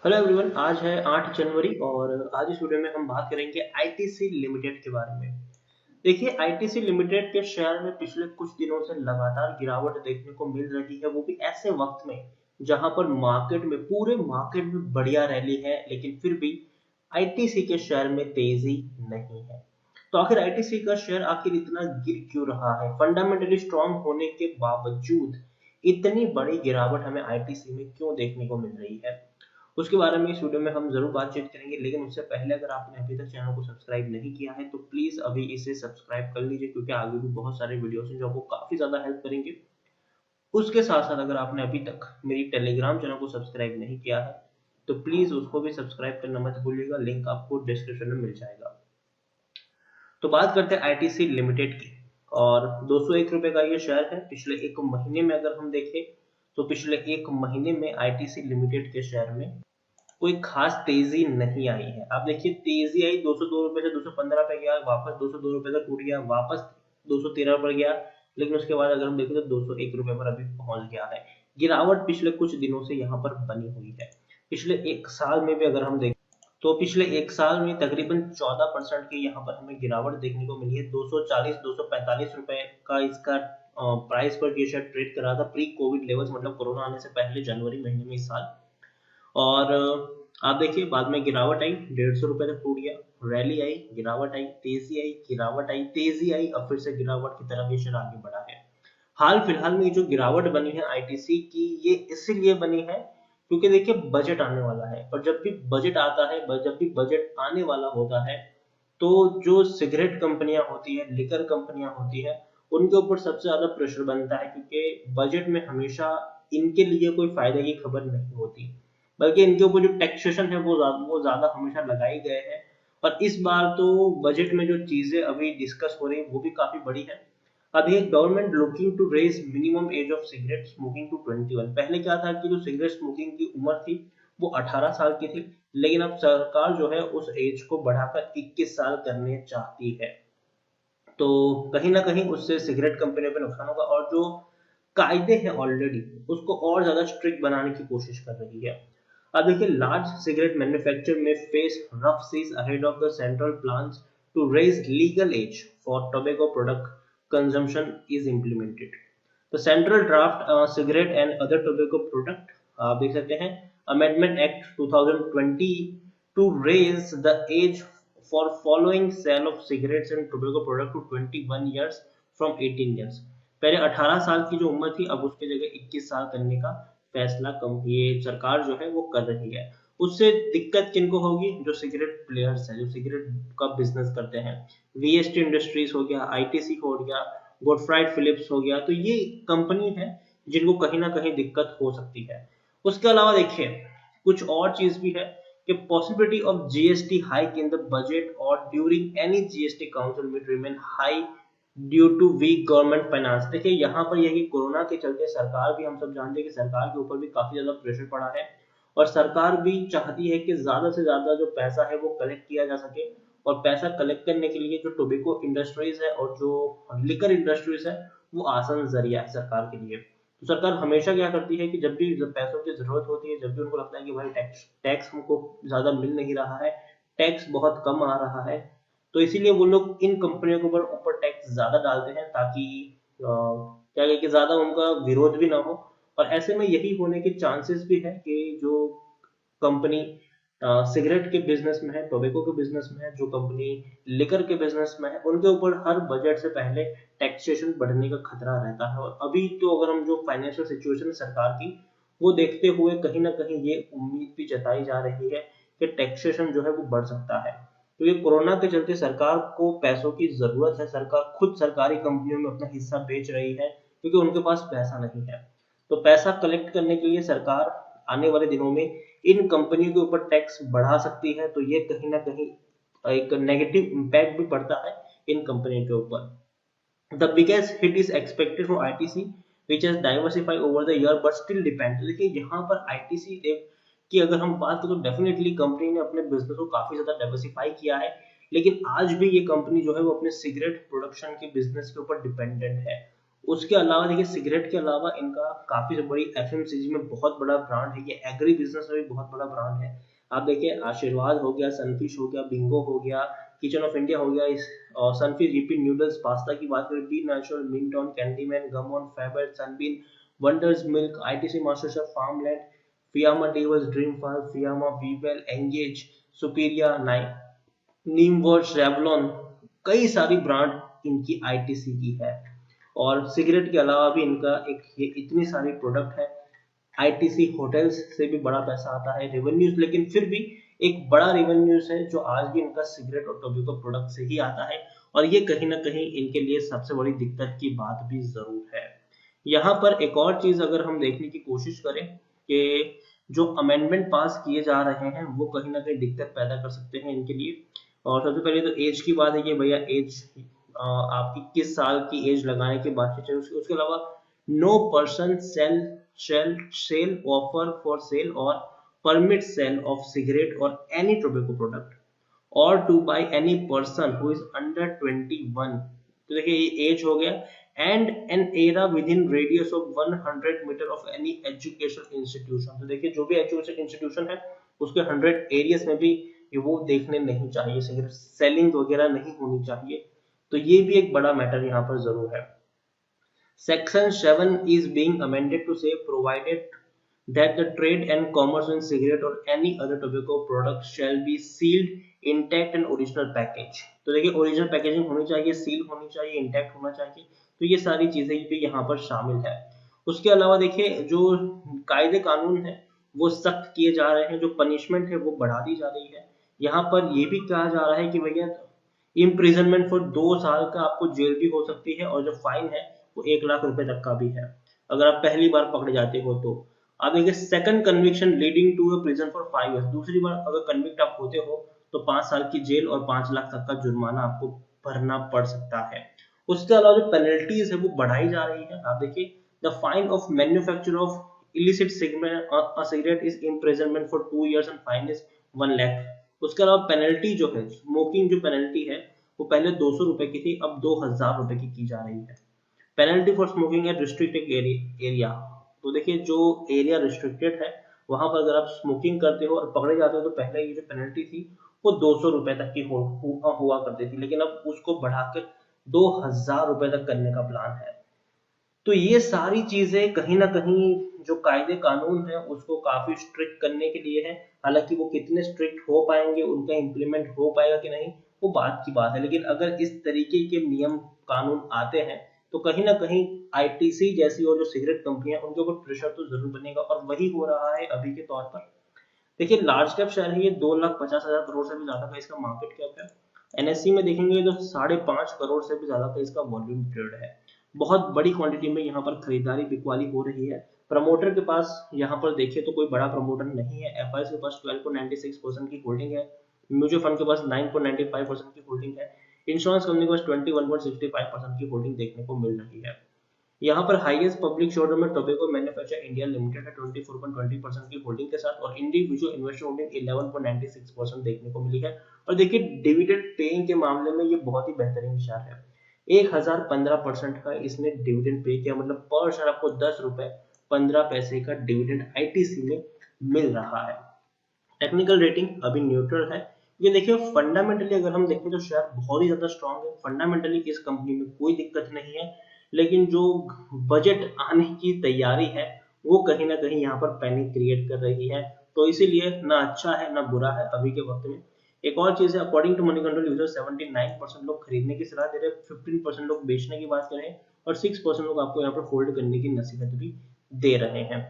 Hello everyone, आज है 8 जनवरी और आज इस वीडियो में हम बात करेंगे आईटीसी लिमिटेड के बारे में। देखिए, आईटीसी लिमिटेड के शेयर में पिछले कुछ दिनों से लगातार गिरावट देखने को मिल रही है, वो भी ऐसे वक्त में जहां पर पूरे मार्केट में बढ़िया रैली है, लेकिन फिर भी आईटीसी के शेयर में तेजी नहीं है। तो आखिर आईटीसी का शेयर आखिर इतना गिर क्यों रहा है? फंडामेंटली स्ट्रांग होने के बावजूद इतनी बड़ी गिरावट हमें आईटीसी में क्यों देखने को मिल रही है, उसके बारे में इस वीडियो में हम जरूर बातचीत करेंगे। लेकिन उससे पहले अगर आपने अभी तक चैनल को सब्सक्राइब नहीं किया है तो प्लीज अभी इसे सब्सक्राइब कर लीजिए, क्योंकि आगे भी बहुत सारे वीडियोस हैं जो आपको काफी ज्यादा हेल्प करेंगे। उसके साथ साथ अगर आपने अभी तक मेरी टेलीग्राम चैनल को सब्सक्राइब नहीं किया है तो प्लीज उसको भी सब्सक्राइब करना मत भूलिएगा, लिंक आपको डिस्क्रिप्शन में मिल जाएगा। तो बात करते हैं आईटीसी लिमिटेड की। और 201 रुपए का ये शेयर है। पिछले एक महीने में अगर हम देखें तो पिछले एक महीने में आईटीसी लिमिटेड के शेयर में कोई खास तेजी नहीं आई है। आप देखिए, तेजी आई 202 रुपए से 215 पे गया, वापस 202 रुपए तक टूट गया, वापस 213 पर गया, लेकिन उसके बाद अगर हम देखें तो 201 रुपए पर अभी पहुंच गया है। गिरावट पिछले कुछ दिनों से यहाँ पर बनी हुई है। पिछले एक साल में भी अगर हम देखें तो पिछले एक साल में तकरीबन 14% की यहाँ पर हमें गिरावट देखने को मिली है। 240 245 रुपए का इसका प्राइस पर ये शेयर ट्रेड कर रहा था प्री कोविड लेवल्स, मतलब कोरोना आने से पहले जनवरी महीने में इस साल। और आप देखिए, बाद में गिरावट आई, 150 रुपए तक टूट गया, रैली आई, गिरावट आई, तेजी आई, गिरावट आई, तेजी आई, अब फिर से गिरावट की तरफ ये शेयर आगे बढ़ा है। हाल फिलहाल में जो गिरावट बनी है आईटीसी की, ये इसीलिए बनी है क्योंकि देखिए बजट आने वाला है, और जब भी बजट आता है, जब भी बजट आने वाला होता है तो जो सिगरेट कंपनियां होती है, लिकर कंपनियां होती है, उनके ऊपर सबसे ज्यादा प्रेशर बनता है, क्योंकि बजट में हमेशा इनके लिए कोई फायदे की खबर नहीं होती, बल्कि इनके ऊपर जो टैक्सेशन है वो ज्यादा हमेशा लगाए गए हैं। और इस बार तो बजट में जो चीजें अभी डिस्कस हो रही है वो भी काफी बड़ी है। अभी government looking to raise minimum age of cigarette smoking to 21। पहले क्या था कि जो सिगरेट स्मोकिंग की उम्र थी वो 18 साल की थी, लेकिन अब सरकार जो है उस एज को बढ़ाकर 21 साल करने चाहती है। तो कहीं ना कहीं उससे सिगरेट कंपनियों पे नुकसान होगा, और जो कायदे हैं ऑलरेडी उसको और ज्यादा स्ट्रिक्ट बनाने की कोशिश कर रही है। अब देखिए, लार्ज सिगरेट मैन्युफैक्चर में face rough seas ahead of the central plans to raise legal age for tobacco product consumption is implemented. The central draft cigarette and other tobacco product, आप देख सकते हैं, amendment act 2020 to raise the age for following sale of cigarettes and tobacco product to 21 years from 18 years. पहले 18 साल की जो उम्र थी, अब उसकी जगह 21 साल करने का फैसला ये सरकार जो है वो कर रही है। उससे दिक्कत किनको होगी? जो सिगरेट प्लेयर्स है, जो सिगरेट का बिजनेस करते हैं, वीएसटी इंडस्ट्रीज हो गया, आईटीसी हो गया, गॉडफ्राइड फिलिप्स हो गया, तो ये कंपनी है जिनको कहीं ना कहीं दिक्कत हो सकती है। उसके अलावा देखिए, कुछ और चीज भी है कि possibility of GST hike in the budget और during any GST council meet remain high due to weak government finance. देखिए, यहाँ पर यही कोरोना के चलते सरकार भी, हम सब जानते हैं कि सरकार के ऊपर भी काफी ज्यादा प्रेशर पड़ा है, और सरकार भी चाहती है कि ज्यादा से ज्यादा जो पैसा है वो कलेक्ट किया जा सके। और पैसा कलेक्ट करने के लिए जो टोबैको इंडस्ट्रीज है और जो लिकर इंडस्ट्रीज है वो आसान जरिया है सरकार के लिए। तो सरकार हमेशा क्या करती है कि जब पैसों की जरूरत होती है, जब भी उनको लगता है कि भाई टैक्स टैक्स हमको ज्यादा मिल नहीं रहा है, टैक्स बहुत कम आ रहा है, तो इसीलिए वो लोग इन कंपनियों के ऊपर ऊपर टैक्स ज्यादा डालते हैं, ताकि क्या है कि ज्यादा उनका विरोध भी ना हो। और ऐसे में यही होने के चांसेस भी है कि जो कंपनी सिगरेट के बिजनेस में है, टोबैको के बिजनेस में है, जो कंपनी लिकर के बिजनेस में है, उनके ऊपर हर बजट से पहले टैक्सेशन बढ़ने का खतरा रहता है। और अभी तो अगर हम जो फाइनेंशियल सिचुएशन है सरकार की वो देखते हुए कहीं ना कहीं ये उम्मीद भी जताई जा रही है कि टैक्सेशन जो है वो बढ़ सकता है, क्योंकि कोरोना के चलते सरकार को पैसों की जरूरत है। सरकार खुद सरकारी कंपनियों में अपना हिस्सा बेच रही है क्योंकि उनके पास पैसा नहीं है। तो पैसा कलेक्ट करने के लिए सरकार आने वाले दिनों में इन कंपनियों के ऊपर टैक्स बढ़ा सकती है, तो ये कहीं ना कहीं एक नेगेटिव इम्पैक्ट भी पड़ता है इन कंपनियों के ऊपर। The biggest hit is expected from ITC, which has diversified over the year but still depends। देखिए, यहाँ पर आईटीसी की अगर हम बात करें तो डेफिनेटली कंपनी ने अपने बिजनेस को काफी ज्यादा डाइवर्सिफाई किया है, लेकिन आज भी ये कंपनी जो है वो अपने सिगरेट प्रोडक्शन के बिजनेस के ऊपर डिपेंडेंट है। उसके अलावा देखिए सिगरेट के अलावा इनका काफी बड़ी एफएमसीजी में बहुत बड़ा ब्रांड है, ये एग्री बिजनेस में भी बहुत बड़ा ब्रांड है। आप देखिए आशीर्वाद हो गया, सनफिश हो गया, बिंगो हो गया, किचन ऑफ इंडिया हो गया, इस और सनफिश रिपीट नूडल्स पास्ता की बात करें, B Natural, Mint On, Candyman, Gum On, Faber, Sunbean, Wonderz Milk, ITC Masterchef, Farmland, Fiama Tables, Dream Farm, Fiama, Vivel, Engage, Superia, Neem Words, Revlon, कई सारी brand इनकी आईटीसी की है। और सिगरेट के अलावा भी इनका एक ये इतनी सारी प्रोडक्ट है, आईटीसी होटल्स से भी बड़ा पैसा आता है रेवेन्यूज, लेकिन फिर भी एक बड़ा रेवेन्यूज है जो आज भी इनका सिगरेट और टोबैको प्रोडक्ट से ही आता है। और ये कहीं ना कहीं इनके लिए सबसे बड़ी दिक्कत की बात भी जरूर है। यहाँ पर एक और चीज अगर हम देखने की कोशिश करें कि जो अमेंडमेंट पास किए जा रहे हैं वो कहीं ना कहीं दिक्कत पैदा कर सकते हैं इनके लिए। और सबसे पहले तो एज की बात है कि भैया एज आपकी किस साल की एज लगाने की बातचीत है। उसके अलावा no person sale offer for sale और परमिट सेल ऑफ सिगरेट और एनी टोबैको प्रोडक्ट और to buy any person who is under 21। तो देखिए ये एज हो गया, and an area within radius of 100 metre of any education institution. तो देखिए जो भी एजुकेशन इंस्टीट्यूशन है उसके 100 एरियस में भी ये वो देखने नहीं चाहिए, सिगरेट सेलिंग वगैरह नहीं होनी चाहिए। तो ये भी एक बड़ा मैटर यहाँ पर जरूर है। Section 7 is being amended to say provided that the trade and commerce in cigarette or any other tobacco product shall be sealed, intact and original package। तो देखिए ओरिजिनल पैकेजिंग होनी चाहिए, सील होनी चाहिए, इंटैक्ट होना चाहिए। तो ये सारी चीजें भी यहाँ पर शामिल है। उसके अलावा देखिए जो कायदे कानून है वो सख्त किए जा रहे हैं, जो पनिशमेंट है वो बढ़ा दी जा रही है। यहाँ पर ये भी कहा जा रहा है कि भैया इम्प्रिजनमेंट फॉर 2 साल का आपको जेल भी हो सकती है, और जो फाइन है वो 1 लाख रुपए तक का भी है अगर आप पहली बार पकड़े जाते हो तो। आप देखिए second conviction leading to a prison for 5 years, दूसरी बार अगर कन्विक्ट आप होते हो तो 5 साल की जेल और 5 लाख तक का जुर्माना आपको भरना पड़ सकता है। उसके अलावा जो पेनल्टीज है वो बढ़ाई जा रही है। आप देखिए the fine of manufacture of illicit cigarette is imprisonment for 2 years and fine is 1 lakh. उसके अलावा पेनल्टी जो है, स्मोकिंग जो पेनल्टी है वो पहले 200 रुपए की थी, अब 2000 रुपए की जा रही है। Penalty for smoking eight restricted area. तो देखिए जो एरिया रिस्ट्रिक्टेड है वहां पर अगर आप स्मोकिंग करते हो और पकड़े जाते हो तो पहले ये जो पेनल्टी थी वो 200 रुपए तक की हुआ करती थी, लेकिन अब उसको बढ़ाकर 2000 रुपए तक करने का प्लान है। तो ये सारी चीजें कहीं ना कहीं जो कायदे कानून है उसको काफी स्ट्रिक्ट करने के लिए है। हालांकि वो कितने स्ट्रिक्ट हो पाएंगे, उनका इम्प्लीमेंट हो पाएगा कि नहीं वो बात की बात है, लेकिन अगर इस तरीके के नियम कानून आते हैं तो कहीं ना कहीं आईटीसी जैसी और जो सिगरेट कंपनियां उनके ऊपर प्रेशर तो जरूर बनेगा, और वही हो रहा है अभी के तौर पर। देखिए लार्ज कैप शेयर है, ये 2,50,000 करोड़ से भी ज्यादा का इसका मार्केट कैप है। एनएससी में देखेंगे तो 5.5 करोड़ से भी ज्यादा का इसका वॉल्यूम ट्रेड है। बहुत बड़ी क्वांटिटी में यहाँ पर खरीदारी बिकवाली हो रही है। प्रमोटर के पास यहाँ पर देखिए तो कोई बड़ा प्रमोटर नहीं है। एफआईएस के पास 12.96% की होल्डिंग है, म्यूचुअल फंड के पास 9.95% की होल्डिंग है, इंश्योरेंस कंपनी के पास 21.65% की होल्डिंग देखने को मिल रही है। यहाँ पर हाईएस्ट पब्लिक शेयर में टोबैको मैन्युफैक्चर इंडिया लिमिटेड है 24.20% की होल्डिंग के साथ, और इंडिविजुअल इन्वेस्टर होल्डिंग 11.96% देखने को मिली है। और देखिए डिविडेंड पेइंग के मामले में ये बहुत ही बेहतरीन शेयर है। 1015% का इसने डिविडेंड पे किया, मतलब पर शेयर आपको 10 रुपए 15 पैसे का डिविडेंड आईटीसी में मिल रहा है। टेक्निकल रेटिंग अभी न्यूट्रल है। ये देखिए फंडामेंटली अगर हम देखें तो शेयर बहुत ही ज्यादा स्ट्रांग है, फंडामेंटली इस कंपनी में कोई दिक्कत नहीं है, लेकिन जो बजट आने की तैयारी है वो कहीं ना कहीं यहाँ पर पैनिक क्रिएट कर रही है। तो इसीलिए ना अच्छा है ना बुरा है अभी के वक्त में। एक और चीज है, according to Moneycontrol user 79% लोग खरीदने की सलाह दे रहे हैं, 15% लोग बेचने की बात कर रहे हैं, और 6% लोग आपको यहाँ पर होल्ड करने की नसीहत भी दे रहे हैं।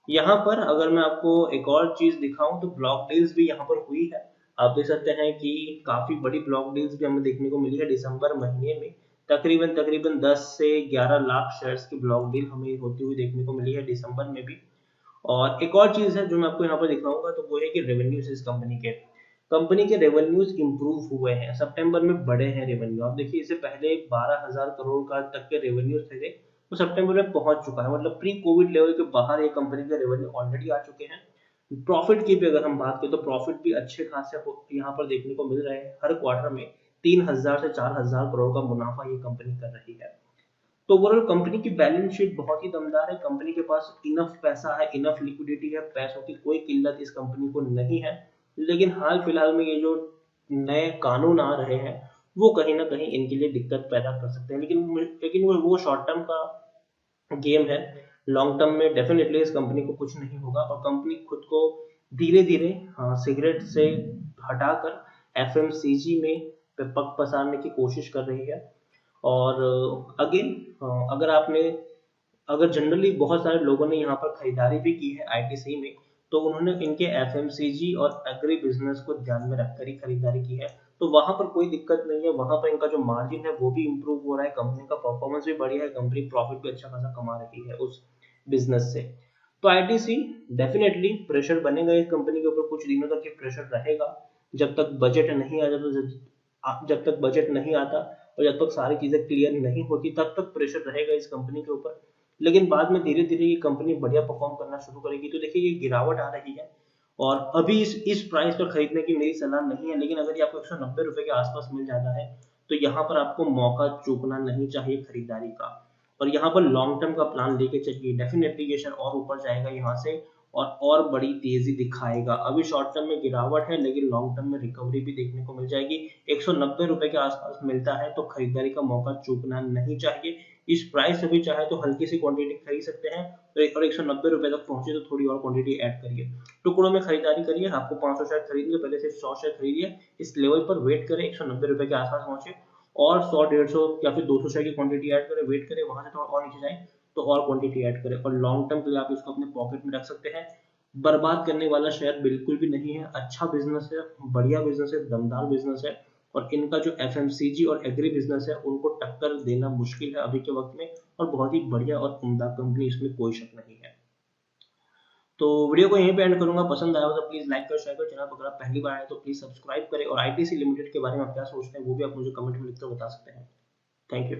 यहाँ पर अगर मैं आपको एक और चीज दिखाऊं तो ब्लॉक डील्स भी यहाँ पर हुई है। आप देख सकते हैं कि काफी बड़ी ब्लॉक डील्स भी हमें देखने को मिली है दिसंबर महीने में। तकरीबन तकरीबन 10 से 11 लाख शेयर्स की ब्लॉक डील हमें होती हुई देखने को मिली है दिसंबर में भी। और एक और चीज है जो मैं आपको यहाँ पर दिखाऊंगा तो वो है कि रेवेन्यूज इस कंपनी के रेवेन्यूज इंप्रूव हुए हैं, सितंबर में बढ़े हैं रेवेन्यू। आप देखिए इससे पहले 12,000 करोड़ का तक के रेवेन्यूज थे तो सितंबर में पहुंच चुका है, मतलब प्री कोविड लेवल के बाहर ये कंपनी के रेवेन्यू ऑलरेडी आ चुके हैं। प्रॉफिट की भी अगर हम बात करें तो प्रॉफिट भी अच्छे खासे यहाँ पर देखने को मिल रहे हैं। हर क्वार्टर में 3,000 से 4,000 करोड़ का मुनाफा ये कंपनी कर रही है। तो ओवरऑल कंपनी की बैलेंस शीट बहुत ही दमदार है, कंपनी के पास इनफ पैसा है, इनफ लिक्विडिटी है, पैसों की कोई किल्लत इस कंपनी को नहीं है। लेकिन हाल फिलहाल में ये जो नए कानून आ रहे हैं वो कहीं ना कहीं इनके लिए दिक्कत पैदा कर सकते हैं, लेकिन वो शॉर्ट टर्म का गेम है। लॉन्ग टर्म में डेफिनेटली इस कंपनी को कुछ नहीं होगा और कंपनी खुद को धीरे धीरे सिगरेट से हटाकर एफएमसीजी में पग पसारने की कोशिश कर रही है। और अगेन अगर जनरली बहुत सारे लोगों ने यहाँ पर खरीदारी भी की है आईटीसी में, तो उन्होंने इनके एफएमसीजी और एग्री बिजनेस को ध्यान में रखकर ही खरीदारी की है। तो वहां पर कोई दिक्कत नहीं है, वहां पर इनका जो मार्जिन है वो भी इम्प्रूव हो रहा है, कंपनी का परफॉर्मेंस भी बढ़िया है, कंपनी प्रॉफिट भी अच्छा खासा कमा रही है उस बिजनेस से। तो आईटीसी डेफिनेटली प्रेशर बनेगा इस कंपनी के ऊपर, कुछ दिनों तक ये प्रेशर रहेगा जब तक बजट नहीं आ जाता, जब तक बजट नहीं आता और जब तक सारी चीजें क्लियर नहीं होती तब तक प्रेशर रहेगा इस कंपनी के ऊपर। लेकिन बाद में धीरे धीरे ये कंपनी बढ़िया परफॉर्म करना शुरू करेगी। तो देखिए ये गिरावट आ रही है और अभी इस प्राइस पर खरीदने की मेरी सलाह नहीं है, लेकिन अगर ये आपको 190 रुपए के आसपास मिल जाता है तो यहाँ पर आपको मौका चूकना नहीं चाहिए खरीदारी का। और यहाँ पर लॉन्ग टर्म का प्लान लेके चलिए, डेफिनेटली ये शेयर और ऊपर जाएगा यहाँ से और बड़ी तेजी दिखाएगा। अभी शॉर्ट टर्म में गिरावट है लेकिन लॉन्ग टर्म में रिकवरी भी देखने को मिल जाएगी। 190 रुपए के आसपास मिलता है तो खरीदारी का मौका चूकना नहीं चाहिए। इस प्राइस से भी चाहे तो हल्की सी क्वांटिटी खरीद सकते हैं, और 190 रुपए तक पहुंचे तो थोड़ी और क्वांटिटी ऐड करिए, टुकड़ों में खरीदारी करिए। आपको 500 शेयर खरीदिए, पहले सिर्फ 100 शेयर खरीदिए, इस लेवल पर वेट करें 190 रुपए के आसपास पहुंचे और 100 150 या फिर 200 शेयर की क्वांटिटी ऐड करें, वेट करें वहां से थोड़ा और नीचे जाए तो और क्वांटिटी ऐड करें। और लॉन्ग टर्म के लिए आप इसको अपने पॉकेट में रख सकते हैं। बर्बाद करने वाला शेयर बिल्कुल भी नहीं है, अच्छा बिजनेस है, बढ़िया बिजनेस है, दमदार बिजनेस है। और इनका जो एफएमसीजी और एग्री बिजनेस है उनको टक्कर देना मुश्किल है अभी के वक्त में, और बहुत ही बढ़िया और उम्दा कंपनी, इसमें कोई शक नहीं है। तो वीडियो को यहीं पे एंड करूंगा। पसंद आया हो तो प्लीज लाइक करो, शेयर करो, चैनल पर अगर आप पहली बार आए तो प्लीज सब्सक्राइब करें। और आईटीसी लिमिटेड के बारे में आप क्या सोचते हैं वो भी आप मुझे कमेंट में लिखकर बता सकते हैं। Thank you.